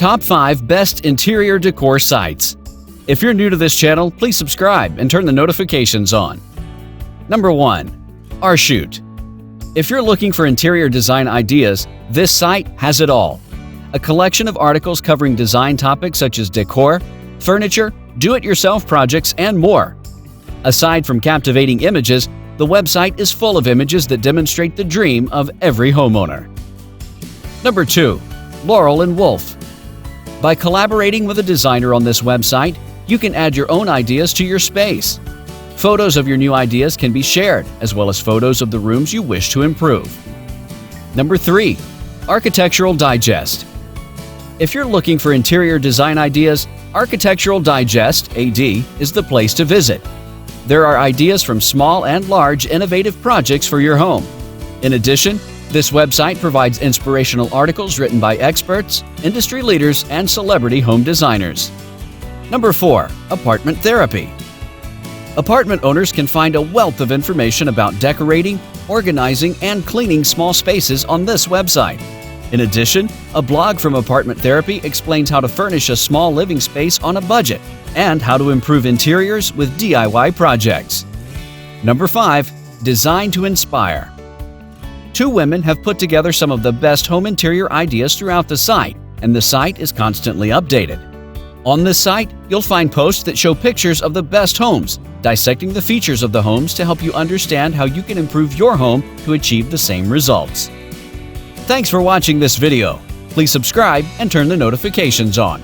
Top 5 Best Interior Decor Sites. If you're new to this channel, please subscribe and turn the notifications on. Number 1. Archute. If you're looking for interior design ideas, this site has it all. A collection of articles covering design topics such as decor, furniture, do-it-yourself projects, and more. Aside from captivating images, the website is full of images that demonstrate the dream of every homeowner. Number 2. Laurel Wolf. By collaborating with a designer on this website, you can add your own ideas to your space. Photos of your new ideas can be shared, as well as photos of the rooms you wish to improve. Number 3. Architectural Digest. If you're looking for interior design ideas, Architectural Digest AD is the place to visit. There are ideas from small and large innovative projects for your home. In addition, this website provides inspirational articles written by experts, industry leaders, and celebrity home designers. Number 4. Apartment Therapy. Apartment owners can find a wealth of information about decorating, organizing, and cleaning small spaces on this website. In addition, a blog from Apartment Therapy explains how to furnish a small living space on a budget and how to improve interiors with DIY projects. Number 5. Design to Inspire. Two women have put together some of the best home interior ideas throughout the site, and the site is constantly updated. On this site, you'll find posts that show pictures of the best homes, dissecting the features of the homes to help you understand how you can improve your home to achieve the same results. Thanks for watching this video. Please subscribe and turn the notifications on.